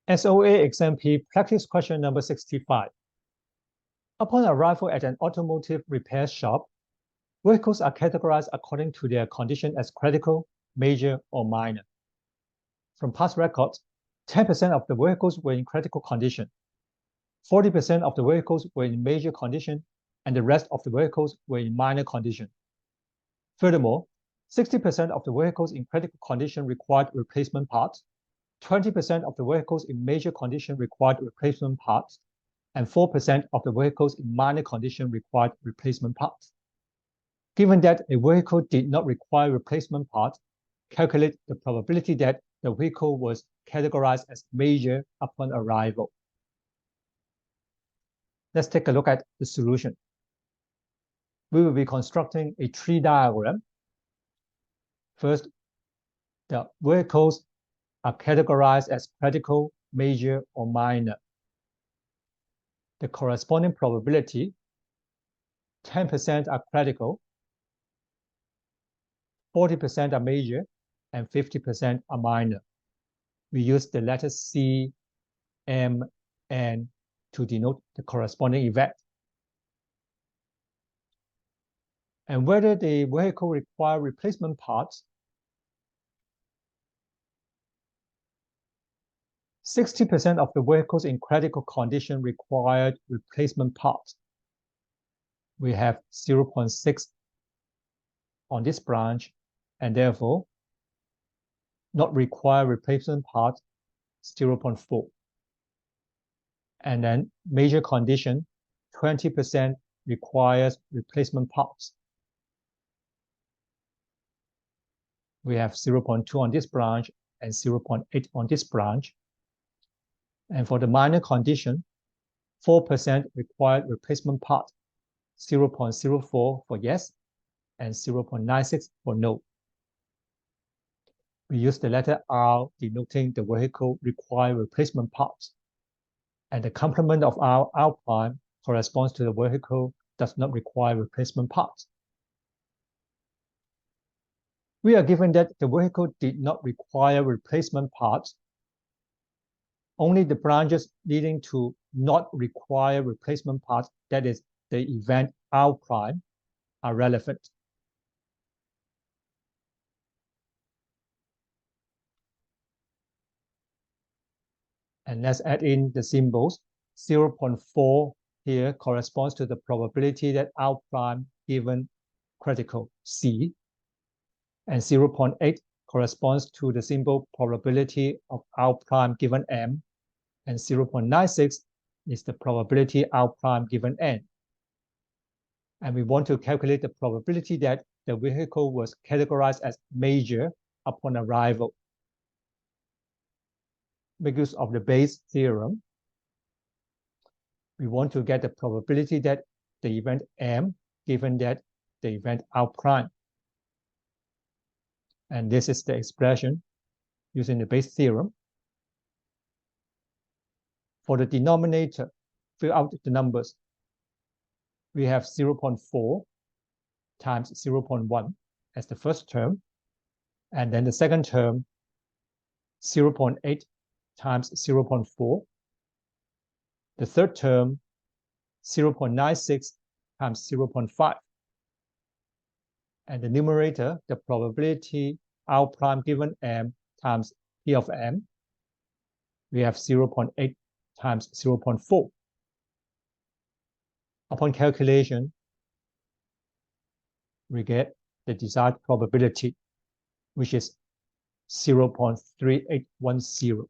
SOA Exam P practice question number 65. Upon arrival at an automotive repair shop, vehicles are categorized according to their condition as critical, major, or minor. From past records, 10% of the vehicles were in critical condition, 40% of the vehicles were in major condition, and the rest of the vehicles were in minor condition. Furthermore, 60% of the vehicles in critical condition required replacement parts, 20% of the vehicles in major condition required replacement parts, and 4% of the vehicles in minor condition required replacement parts. Given that a vehicle did not require replacement parts, calculate the probability that the vehicle was categorized as major upon arrival. Let's take a look at the solution. We will be constructing a tree diagram. First, the vehicles are categorized as critical, major, or minor. The corresponding probability, 10% are critical, 40% are major, and 50% are minor. We use the letters C, M, N to denote the corresponding event. And whether the vehicle requires replacement parts, 60% of the vehicles in critical condition required replacement parts. We have 0.6 on this branch, and therefore not require replacement parts, 0.4. And then major condition, 20% requires replacement parts. We have 0.2 on this branch and 0.8 on this branch. And for the minor condition, 4% required replacement parts, 0.04 for yes, and 0.96 for no. We use the letter R denoting the vehicle required replacement parts. And the complement of R prime corresponds to the vehicle does not require replacement parts. We are given that the vehicle did not require replacement parts. Only the branches leading to not require replacement parts, that is the event R prime, are relevant. And let's add in the symbols. 0.4 here corresponds to the probability that R prime given critical C. And 0.8 corresponds to the symbol probability of R prime given M. And 0.96 is the probability R prime given N. And we want to calculate the probability that the vehicle was categorized as major upon arrival. Make use of the Bayes theorem. We want to get the probability that the event M given that the event R prime. And this is the expression using the Bayes theorem. For the denominator, fill out the numbers. We have 0.4 times 0.1 as the first term. And then the second term, 0.8 times 0.4. The third term, 0.96 times 0.5. And the numerator, the probability R prime given M times P of M. We have 0.8 times 0.4. Upon calculation, we get the desired probability, which is 0.3810.